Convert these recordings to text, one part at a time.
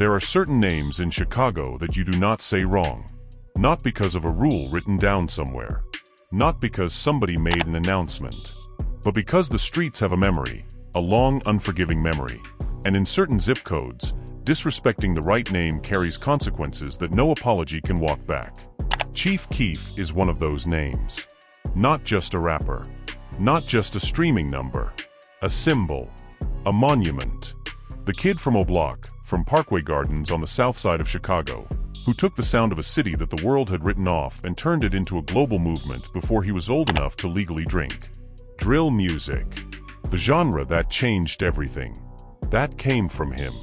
There are certain names in Chicago that you do not say wrong. Not because of a rule written down somewhere. Not because somebody made an announcement. But because the streets have a memory, a long, unforgiving memory. And in certain zip codes, disrespecting the right name carries consequences that no apology can walk back. Chief Keef is one of those names. Not just a rapper. Not just a streaming number. A symbol. A monument. The kid from O'Block, from Parkway Gardens on the south side of Chicago, who took the sound of a city that the world had written off and turned it into a global movement before he was old enough to legally drink. Drill music. The genre that changed everything. That came from him.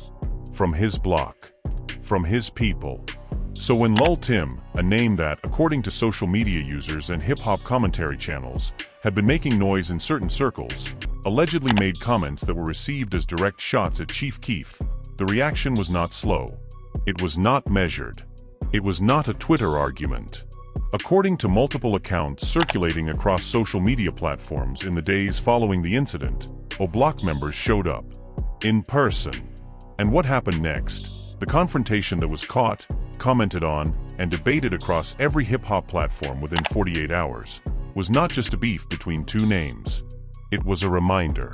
From his block. From his people. So when Lul Timm, a name that, according to social media users and hip-hop commentary channels, had been making noise in certain circles, allegedly made comments that were received as direct shots at Chief Keef, the reaction was not slow. It was not measured. It was not a Twitter argument. According to multiple accounts circulating across social media platforms in the days following the incident, O'Block members showed up. In person. And what happened next? The confrontation that was caught, commented on, and debated across every hip-hop platform within 48 hours, was not just a beef between two names. It was a reminder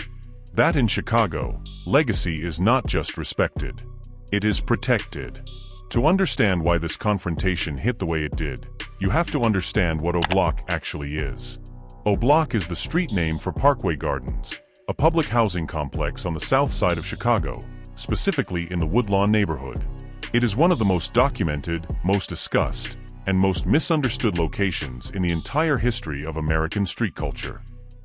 that in Chicago, legacy is not just respected. It is protected. To understand why this confrontation hit the way it did, you have to understand what O'Block actually is. O'Block is the street name for Parkway Gardens, a public housing complex on the south side of Chicago, specifically in the Woodlawn neighborhood. It is one of the most documented, most discussed, and most misunderstood locations in the entire history of American street culture.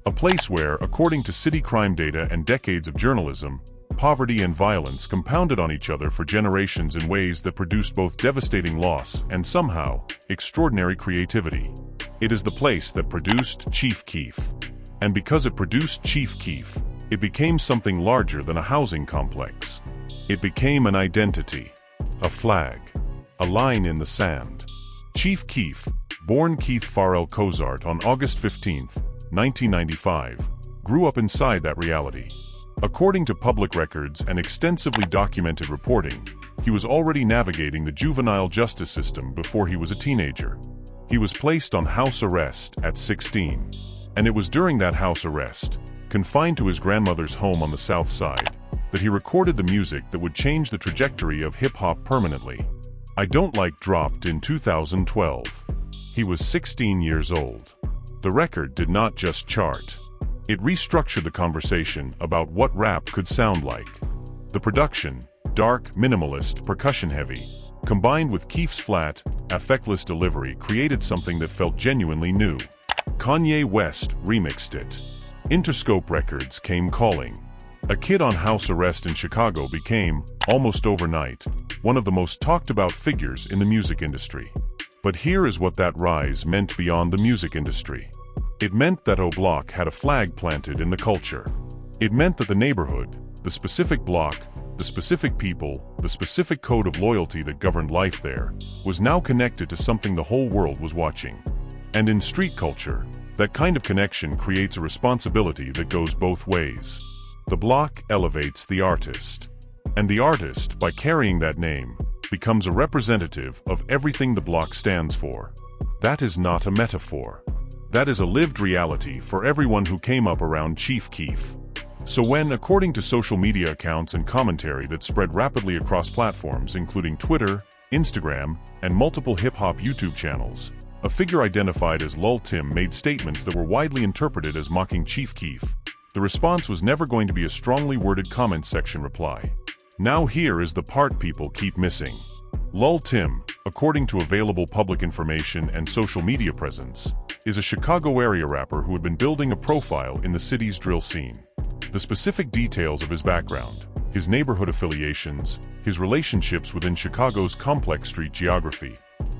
A place where, according to city crime data and decades of journalism, poverty and violence compounded on each other for generations in ways that produced both devastating loss and somehow, extraordinary creativity. It is the place that produced Chief Keef. And because it produced Chief Keef, it became something larger than a housing complex. It became an identity, a flag, a line in the sand. Chief Keef, born Keith Farrell Cozart on August 15, 1995, grew up inside that reality. According to public records and extensively documented reporting, he was already navigating the juvenile justice system before he was a teenager. He was placed on house arrest at 16. And it was during that house arrest, confined to his grandmother's home on the south side, that he recorded the music that would change the trajectory of hip-hop permanently. I Don't Like dropped in 2012. He was 16 years old. The record did not just chart. It restructured the conversation about what rap could sound like. The production, dark, minimalist, percussion-heavy, combined with Keef's flat, affectless delivery created something that felt genuinely new. Kanye West remixed it. Interscope Records came calling. A kid on house arrest in Chicago became, almost overnight, one of the most talked about figures in the music industry. But here is what that rise meant beyond the music industry. It meant that O'Block had a flag planted in the culture. It meant that the neighborhood, the specific block, the specific people, the specific code of loyalty that governed life there, was now connected to something the whole world was watching. And in street culture, that kind of connection creates a responsibility that goes both ways. The block elevates the artist. And the artist, by carrying that name, becomes a representative of everything the block stands for. That is not a metaphor. That is a lived reality for everyone who came up around Chief Keef. So when, according to social media accounts and commentary that spread rapidly across platforms including Twitter, Instagram, and multiple hip-hop YouTube channels, a figure identified as Lul Timm made statements that were widely interpreted as mocking Chief Keef, the response was never going to be a strongly worded comment section reply. Now here is the part people keep missing. Lul Timm, according to available public information and social media presence, is a Chicago area rapper who had been building a profile in the city's drill scene. The specific details of his background, his neighborhood affiliations, his relationships within Chicago's complex street geography,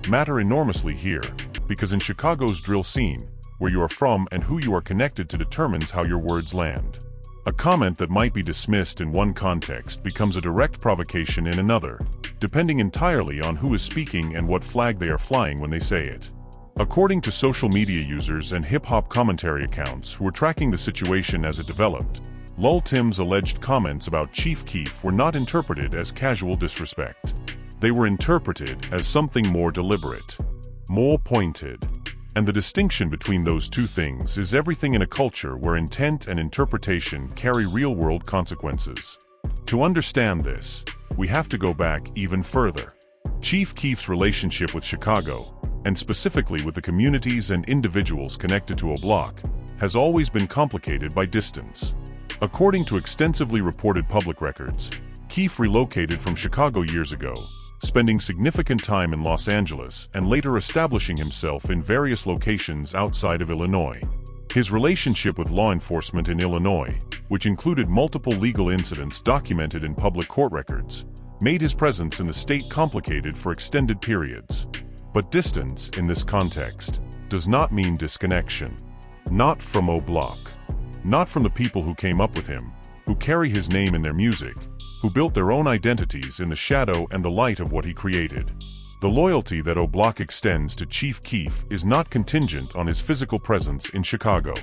matter enormously here, because in Chicago's drill scene, where you are from and who you are connected to determines how your words land. A comment that might be dismissed in one context becomes a direct provocation in another, depending entirely on who is speaking and what flag they are flying when they say it. According to social media users and hip-hop commentary accounts who were tracking the situation as it developed, Lul Timm's alleged comments about Chief Keef were not interpreted as casual disrespect. They were interpreted as something more deliberate, more pointed. And the distinction between those two things is everything in a culture where intent and interpretation carry real-world consequences. To understand this, we have to go back even further. Chief Keef's relationship with Chicago, and specifically with the communities and individuals connected to O'Block, has always been complicated by distance. According to extensively reported public records, Keef relocated from Chicago years ago, spending significant time in Los Angeles and later establishing himself in various locations outside of Illinois. His relationship with law enforcement in Illinois, which included multiple legal incidents documented in public court records, made his presence in the state complicated for extended periods. But distance, in this context, does not mean disconnection. Not from O'Block. Not from the people who came up with him, who carry his name in their music, who built their own identities in the shadow and the light of what he created. The loyalty that O'Block extends to Chief Keef is not contingent on his physical presence in Chicago.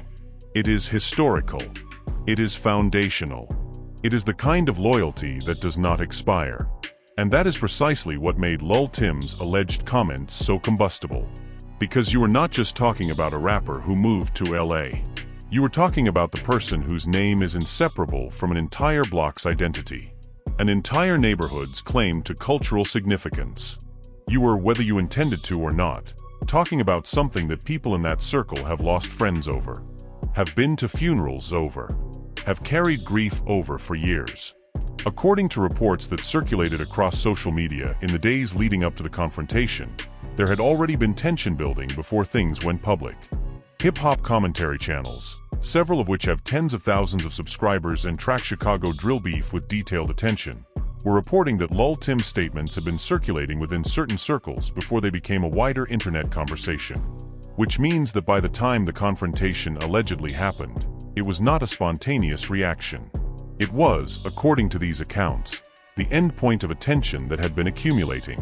It is historical. It is foundational. It is the kind of loyalty that does not expire. And that is precisely what made Lul Timm's alleged comments so combustible. Because you were not just talking about a rapper who moved to LA. You were talking about the person whose name is inseparable from an entire block's identity. An entire neighborhood's claim to cultural significance. You were, whether you intended to or not, talking about something that people in that circle have lost friends over, have been to funerals over, have carried grief over for years. According to reports that circulated across social media in the days leading up to the confrontation, there had already been tension building before things went public. Hip-hop commentary channels, several of which have tens of thousands of subscribers and track Chicago drill beef with detailed attention, were reporting that Lul Timm's statements had been circulating within certain circles before they became a wider internet conversation. Which means that by the time the confrontation allegedly happened, it was not a spontaneous reaction. It was, according to these accounts, the end point of a tension that had been accumulating.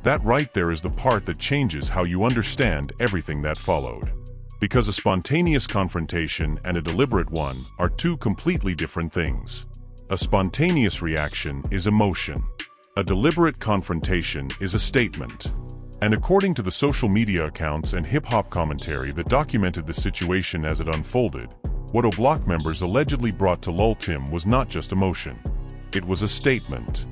That right there is the part that changes how you understand everything that followed. Because a spontaneous confrontation and a deliberate one are two completely different things. A spontaneous reaction is emotion. A deliberate confrontation is a statement. And according to the social media accounts and hip-hop commentary that documented the situation as it unfolded, what O'Block members allegedly brought to Lul Timm was not just emotion. It was a statement.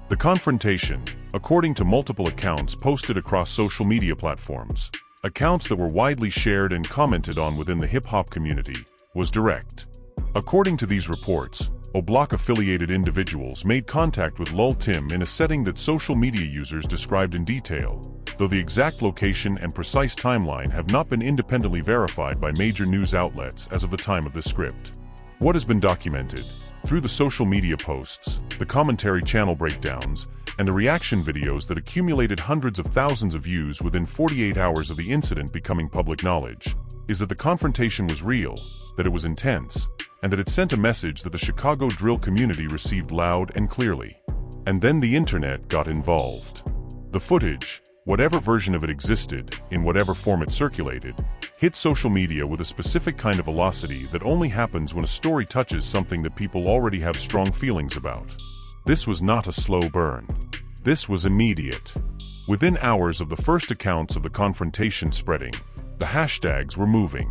The confrontation, according to multiple accounts posted across social media platforms, accounts that were widely shared and commented on within the hip-hop community, was direct. According to these reports, O'Block-affiliated individuals made contact with Lul Timm in a setting that social media users described in detail, though the exact location and precise timeline have not been independently verified by major news outlets as of the time of this script. What has been documented, through the social media posts, the commentary channel breakdowns, and the reaction videos that accumulated hundreds of thousands of views within 48 hours of the incident becoming public knowledge, is that the confrontation was real, that it was intense, and that it sent a message that the Chicago drill community received loud and clearly. And then the internet got involved. The footage, whatever version of it existed, in whatever form it circulated, hit social media with a specific kind of velocity that only happens when a story touches something that people already have strong feelings about. This was not a slow burn. This was immediate. Within hours of the first accounts of the confrontation spreading, the hashtags were moving.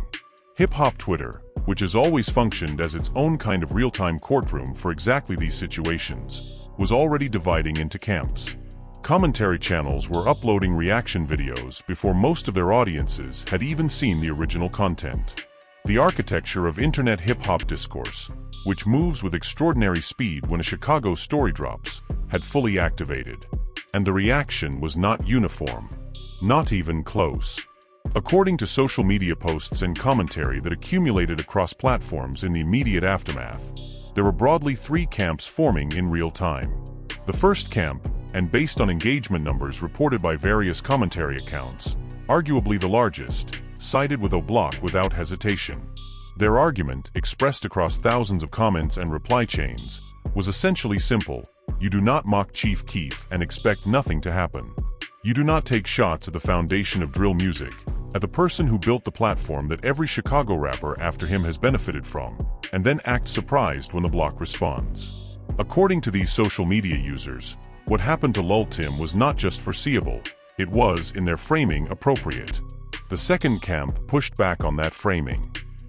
Hip-hop Twitter, which has always functioned as its own kind of real-time courtroom for exactly these situations, was already dividing into camps. Commentary channels were uploading reaction videos before most of their audiences had even seen the original content. The architecture of internet hip-hop discourse, which moves with extraordinary speed when a Chicago story drops, had fully activated. And the reaction was not uniform. Not even close. According to social media posts and commentary that accumulated across platforms in the immediate aftermath, there were broadly three camps forming in real time. The first camp, and based on engagement numbers reported by various commentary accounts, arguably the largest, sided with O'Block without hesitation. Their argument, expressed across thousands of comments and reply chains, was essentially simple: you do not mock Chief Keef and expect nothing to happen. You do not take shots at the foundation of drill music, at the person who built the platform that every Chicago rapper after him has benefited from, and then act surprised when the block responds. According to these social media users, What happened to Lul Timm was not just foreseeable, it was, in their framing, appropriate. The second camp pushed back on that framing.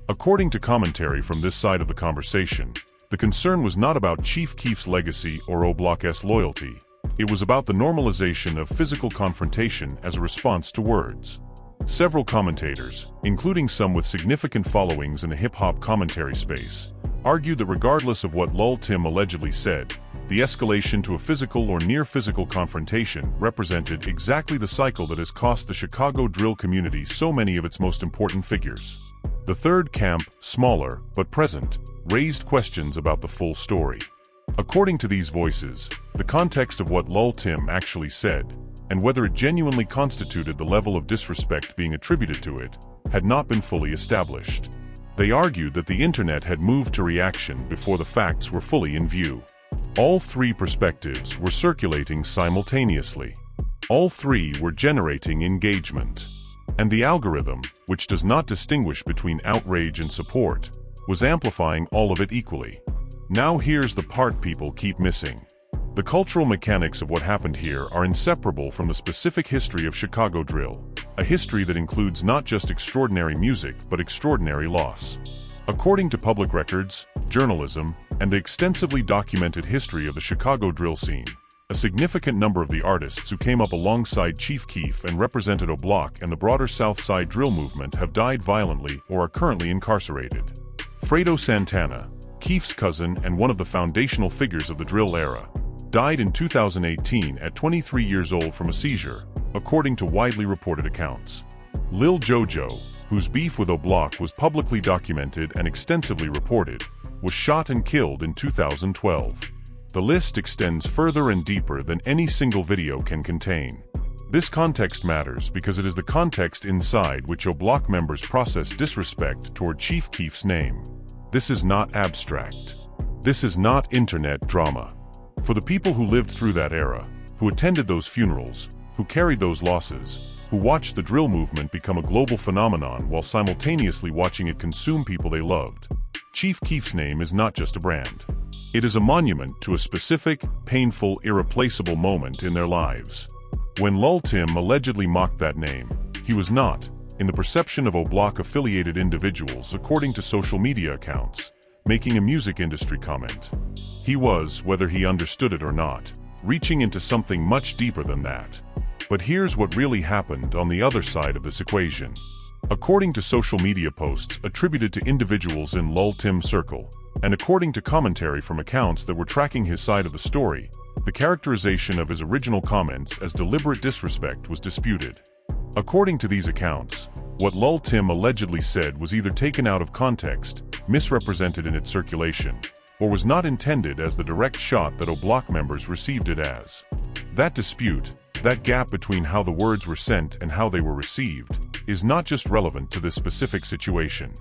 According to commentary from this side of the conversation, the concern was not about Chief Keef's legacy or O-Block's loyalty. It was about the normalization of physical confrontation as a response to words. Several commentators, including some with significant followings in the hip-hop commentary space, argued that regardless of what Lul Timm allegedly said, the escalation to a physical or near-physical confrontation represented exactly the cycle that has cost the Chicago drill community so many of its most important figures. The third camp, smaller but present, raised questions about the full story. According to these voices, the context of what Lul Timm actually said, and whether it genuinely constituted the level of disrespect being attributed to it, had not been fully established. They argued that the internet had moved to reaction before the facts were fully in view. All three perspectives were circulating simultaneously. All three were generating engagement. And the algorithm, which does not distinguish between outrage and support, was amplifying all of it equally. Now here's the part people keep missing. The cultural mechanics of what happened here are inseparable from the specific history of Chicago drill, a history that includes not just extraordinary music but extraordinary loss. According to public records, journalism, and the extensively documented history of the Chicago drill scene, a significant number of the artists who came up alongside Chief Keef and represented O-Block and the broader South Side drill movement have died violently or are currently incarcerated. Fredo Santana, Keef's cousin and one of the foundational figures of the drill era, died in 2018 at 23 years old from a seizure, according to widely reported accounts. Lil Jojo, whose beef with O-Block was publicly documented and extensively reported, was shot and killed in 2012. The list extends further and deeper than any single video can contain. This context matters because it is the context inside which O-Block members process disrespect toward Chief Keef's name. This is not abstract. This is not internet drama. For the people who lived through that era, who attended those funerals, who carried those losses, who watched the drill movement become a global phenomenon while simultaneously watching it consume people they loved, Chief Keef's name is not just a brand. It is a monument to a specific, painful, irreplaceable moment in their lives. When Lul Timm allegedly mocked that name, he was not, in the perception of O-Block affiliated individuals according to social media accounts, making a music industry comment. He was, whether he understood it or not, reaching into something much deeper than that. But here's what really happened on the other side of this equation. According to social media posts attributed to individuals in Lul Timm's circle, and according to commentary from accounts that were tracking his side of the story, the characterization of his original comments as deliberate disrespect was disputed. According to these accounts, what Lul Timm allegedly said was either taken out of context, misrepresented in its circulation, or was not intended as the direct shot that O-Block members received it as. That dispute, that gap between how the words were sent and how they were received, is not just relevant to this specific situation.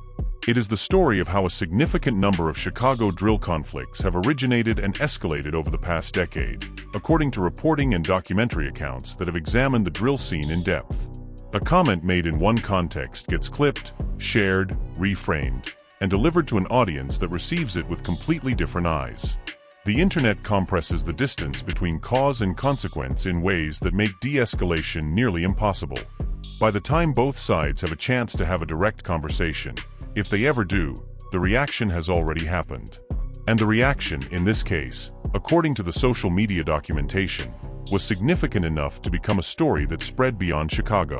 It is the story of how a significant number of Chicago drill conflicts have originated and escalated over the past decade, according to reporting and documentary accounts that have examined the drill scene in depth. A comment made in one context gets clipped, shared, reframed, and delivered to an audience that receives it with completely different eyes. The internet compresses the distance between cause and consequence in ways that make de-escalation nearly impossible. By the time both sides have a chance to have a direct conversation, if they ever do, the reaction has already happened. And the reaction, in this case, according to the social media documentation, was significant enough to become a story that spread beyond Chicago,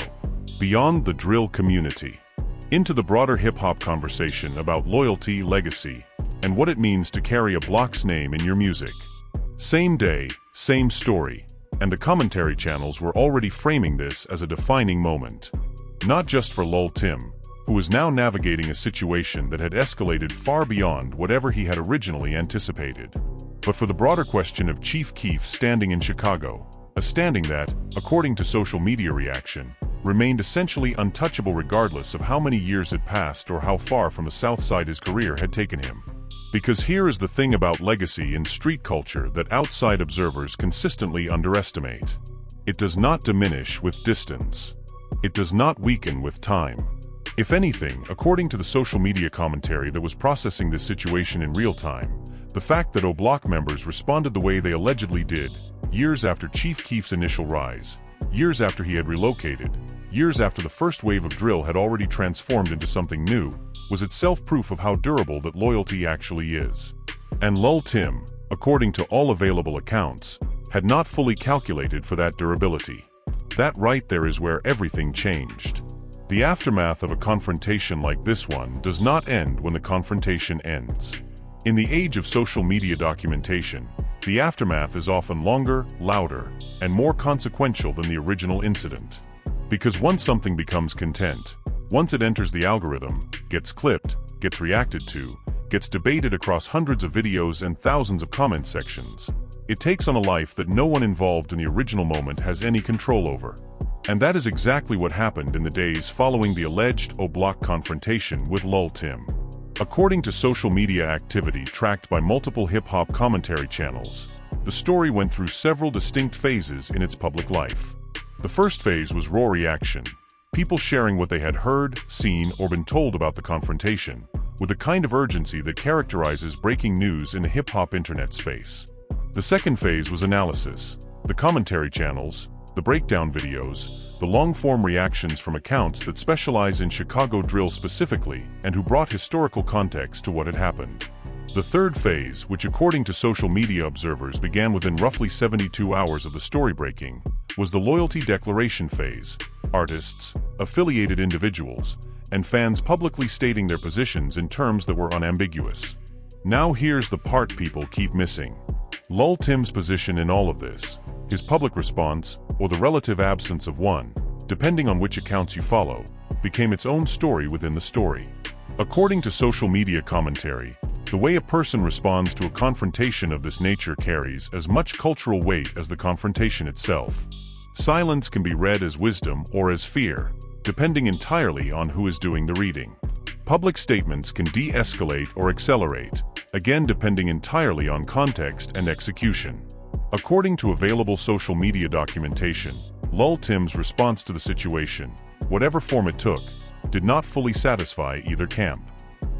beyond the drill community, into the broader hip-hop conversation about loyalty, legacy, and what it means to carry O-Block's name in your music. Same day, same story, and the commentary channels were already framing this as a defining moment. Not just for Lul Timm, who was now navigating a situation that had escalated far beyond whatever he had originally anticipated, but for the broader question of Chief Keef standing in Chicago, a standing that, according to social media reaction, remained essentially untouchable regardless of how many years had passed or how far from the South Side his career had taken him. Because here is the thing about legacy in street culture that outside observers consistently underestimate. It does not diminish with distance. It does not weaken with time. If anything, according to the social media commentary that was processing this situation in real time, the fact that O-Block members responded the way they allegedly did, years after Chief Keef's initial rise, years after he had relocated, years after the first wave of drill had already transformed into something new, was itself proof of how durable that loyalty actually is. And Lul Timm, according to all available accounts, had not fully calculated for that durability. That right there is where everything changed. The aftermath of a confrontation like this one does not end when the confrontation ends. In the age of social media documentation, the aftermath is often longer, louder, and more consequential than the original incident. Because once something becomes content, once it enters the algorithm, gets clipped, gets reacted to, gets debated across hundreds of videos and thousands of comment sections, it takes on a life that no one involved in the original moment has any control over. And that is exactly what happened in the days following the alleged O-Block confrontation with Lul Timm. According to social media activity tracked by multiple hip-hop commentary channels, the story went through several distinct phases in its public life. The first phase was raw reaction, people sharing what they had heard, seen, or been told about the confrontation, with a kind of urgency that characterizes breaking news in the hip-hop internet space. The second phase was analysis, the commentary channels, the breakdown videos, the long-form reactions from accounts that specialize in Chicago drill specifically and who brought historical context to what had happened. The third phase, which according to social media observers began within roughly 72 hours of the story breaking, was the loyalty declaration phase, artists, affiliated individuals, and fans publicly stating their positions in terms that were unambiguous. Now here's the part people keep missing. Lul Timm's position in all of this, his public response, or the relative absence of one, depending on which accounts you follow, became its own story within the story. According to social media commentary, the way a person responds to a confrontation of this nature carries as much cultural weight as the confrontation itself. Silence can be read as wisdom or as fear, depending entirely on who is doing the reading. Public statements can de-escalate or accelerate, again depending entirely on context and execution. According to available social media documentation, Lul Timm's response to the situation, whatever form it took, did not fully satisfy either camp.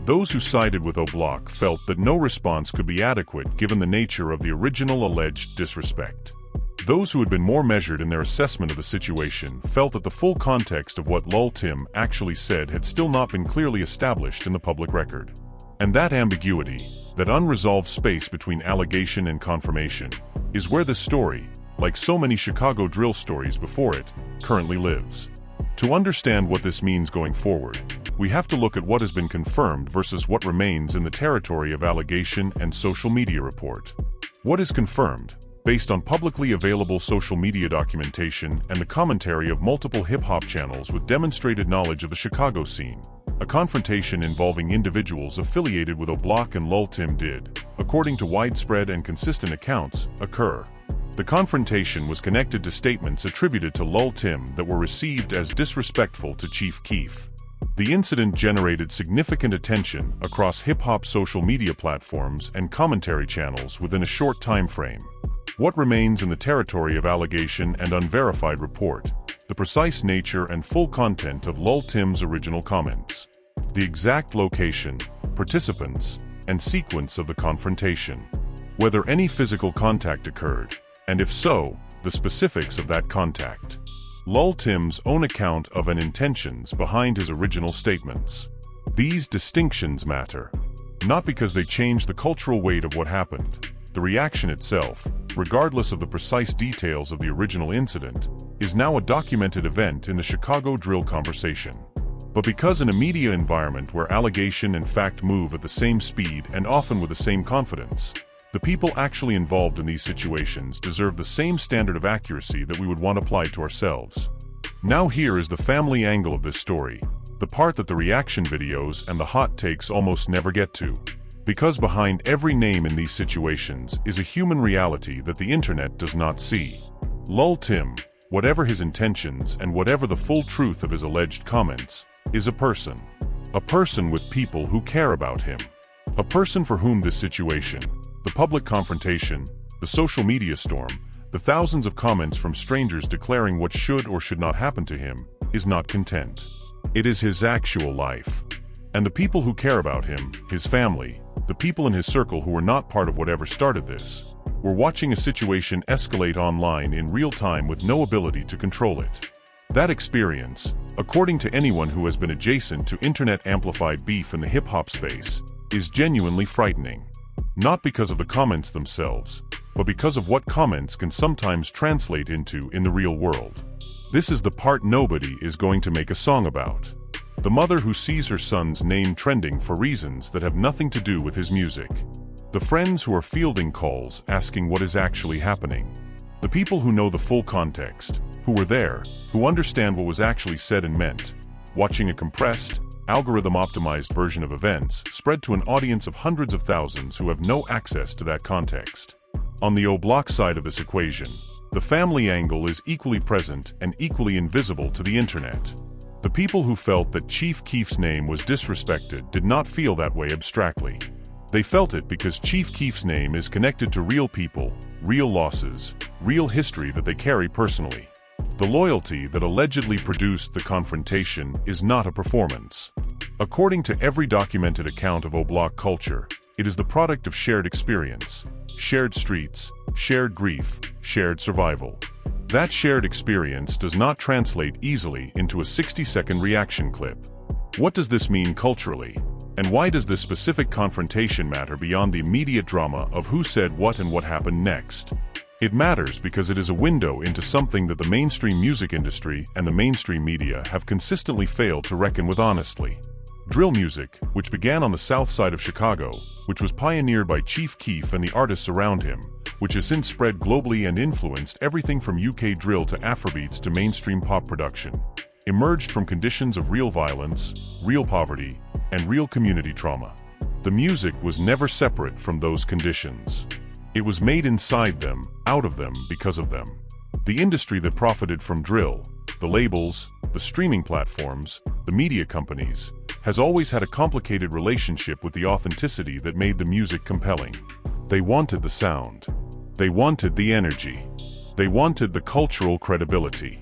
Those who sided with O-Block felt that no response could be adequate given the nature of the original alleged disrespect. Those who had been more measured in their assessment of the situation felt that the full context of what Lul Timm actually said had still not been clearly established in the public record. And that ambiguity, that unresolved space between allegation and confirmation, is where this story, like so many Chicago drill stories before it, currently lives. To understand what this means going forward, we have to look at what has been confirmed versus what remains in the territory of allegation and social media report. What is confirmed, based on publicly available social media documentation and the commentary of multiple hip-hop channels with demonstrated knowledge of the Chicago scene, a confrontation involving individuals affiliated with O-Block and Lul Timm did, according to widespread and consistent accounts, occur. The confrontation was connected to statements attributed to Lul Timm that were received as disrespectful to Chief Keef. The incident generated significant attention across hip-hop social media platforms and commentary channels within a short time frame. What remains in the territory of allegation and unverified report? The precise nature and full content of Lul Timm's original comments. The exact location, participants, and sequence of the confrontation. Whether any physical contact occurred, and if so, the specifics of that contact. Lul Timm's own account of and intentions behind his original statements. These distinctions matter, not because they change the cultural weight of what happened. The reaction itself, regardless of the precise details of the original incident, is now a documented event in the Chicago drill conversation. But because in a media environment where allegation and fact move at the same speed and often with the same confidence, the people actually involved in these situations deserve the same standard of accuracy that we would want applied to ourselves. Now here is the family angle of this story, the part that the reaction videos and the hot takes almost never get to. Because behind every name in these situations is a human reality that the internet does not see. Lul Timm, whatever his intentions and whatever the full truth of his alleged comments, is a person. A person with people who care about him. A person for whom this situation, the public confrontation, the social media storm, the thousands of comments from strangers declaring what should or should not happen to him, is not content. It is his actual life. And the people who care about him, his family, the people in his circle who were not part of whatever started this, were watching a situation escalate online in real time with no ability to control it. That experience, according to anyone who has been adjacent to internet-amplified beef in the hip-hop space, is genuinely frightening. Not because of the comments themselves, but because of what comments can sometimes translate into in the real world. This is the part nobody is going to make a song about. The mother who sees her son's name trending for reasons that have nothing to do with his music. The friends who are fielding calls asking what is actually happening. The people who know the full context, who were there, who understand what was actually said and meant, watching a compressed, algorithm-optimized version of events spread to an audience of hundreds of thousands who have no access to that context. On the O-Block side of this equation, the family angle is equally present and equally invisible to the internet. The people who felt that Chief Keef's name was disrespected did not feel that way abstractly. They felt it because Chief Keef's name is connected to real people, real losses, real history that they carry personally. The loyalty that allegedly produced the confrontation is not a performance. According to every documented account of O-Block culture, it is the product of shared experience, shared streets, shared grief, shared survival. That shared experience does not translate easily into a 60-second reaction clip. What does this mean culturally? And why does this specific confrontation matter beyond the immediate drama of who said what and what happened next? It matters because it is a window into something that the mainstream music industry and the mainstream media have consistently failed to reckon with honestly. Drill music, which began on the south side of Chicago, which was pioneered by Chief Keef and the artists around him, which has since spread globally and influenced everything from UK drill to Afrobeats to mainstream pop production, emerged from conditions of real violence, real poverty, and real community trauma. The music was never separate from those conditions. It was made inside them, out of them, because of them. The industry that profited from drill, the labels, the streaming platforms, the media companies, has always had a complicated relationship with the authenticity that made the music compelling. They wanted the sound. They wanted the energy. They wanted the cultural credibility.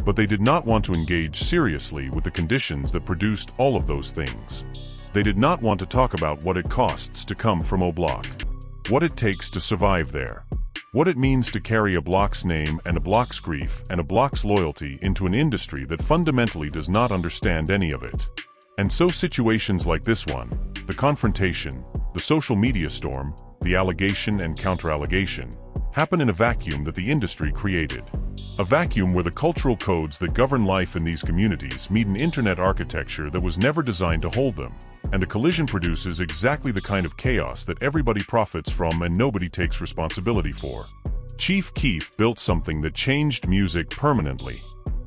But they did not want to engage seriously with the conditions that produced all of those things. They did not want to talk about what it costs to come from O-Block. What it takes to survive there. What it means to carry a block's name and a block's grief and a block's loyalty into an industry that fundamentally does not understand any of it. And so situations like this one, the confrontation, the social media storm, the allegation and counter-allegation, happen in a vacuum that the industry created. A vacuum where the cultural codes that govern life in these communities meet an internet architecture that was never designed to hold them, and the collision produces exactly the kind of chaos that everybody profits from and nobody takes responsibility for. Chief Keef built something that changed music permanently.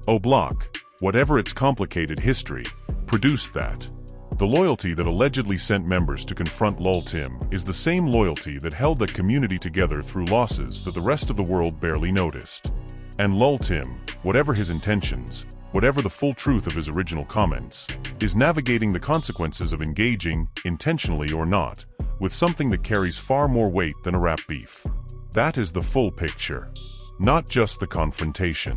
O-Block, whatever its complicated history, produced that. The loyalty that allegedly sent members to confront Lul Timm is the same loyalty that held that community together through losses that the rest of the world barely noticed. And Lul Timm, whatever his intentions, whatever the full truth of his original comments, is navigating the consequences of engaging, intentionally or not, with something that carries far more weight than a rap beef. That is the full picture. Not just the confrontation.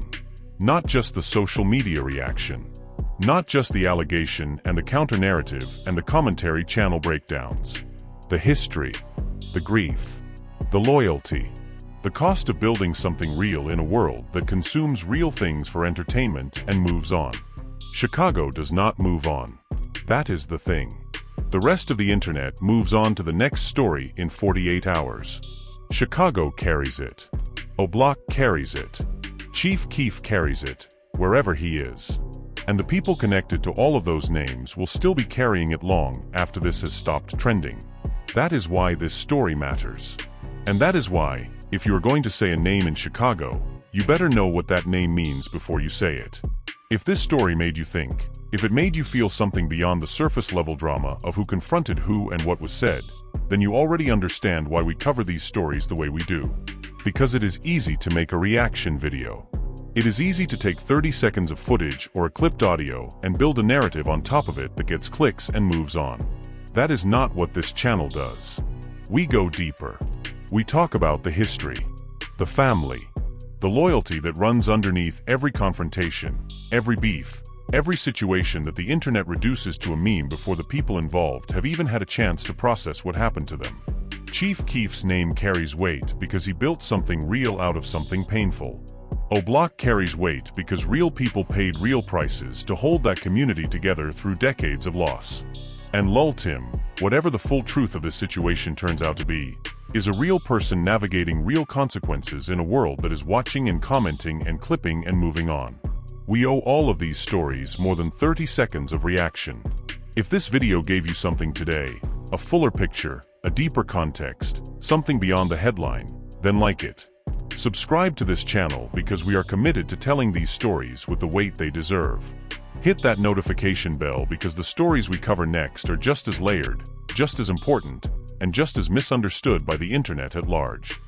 Not just the social media reaction. Not just the allegation and the counter-narrative and the commentary channel breakdowns. The history. The grief. The loyalty. The cost of building something real in a world that consumes real things for entertainment and moves on. Chicago does not move on. That is the thing. The rest of the internet moves on to the next story in 48 hours. Chicago carries it. O-Block carries it. Chief Keef carries it, wherever he is. And the people connected to all of those names will still be carrying it long after this has stopped trending. That is why this story matters. And that is why, if you are going to say a name in Chicago, you better know what that name means before you say it. If this story made you think, if it made you feel something beyond the surface-level drama of who confronted who and what was said, then you already understand why we cover these stories the way we do. Because it is easy to make a reaction video. It is easy to take 30 seconds of footage or a clipped audio and build a narrative on top of it that gets clicks and moves on. That is not what this channel does. We go deeper. We talk about the history, the family, the loyalty that runs underneath every confrontation, every beef, every situation that the internet reduces to a meme before the people involved have even had a chance to process what happened to them. Chief Keef's name carries weight because he built something real out of something painful. Block carries weight because real people paid real prices to hold that community together through decades of loss. And Lul Timm, whatever the full truth of this situation turns out to be, is a real person navigating real consequences in a world that is watching and commenting and clipping and moving on. We owe all of these stories more than 30 seconds of reaction. If this video gave you something today, a fuller picture, a deeper context, something beyond the headline, then like it. Subscribe to this channel because we are committed to telling these stories with the weight they deserve. Hit that notification bell because the stories we cover next are just as layered, just as important, and just as misunderstood by the internet at large.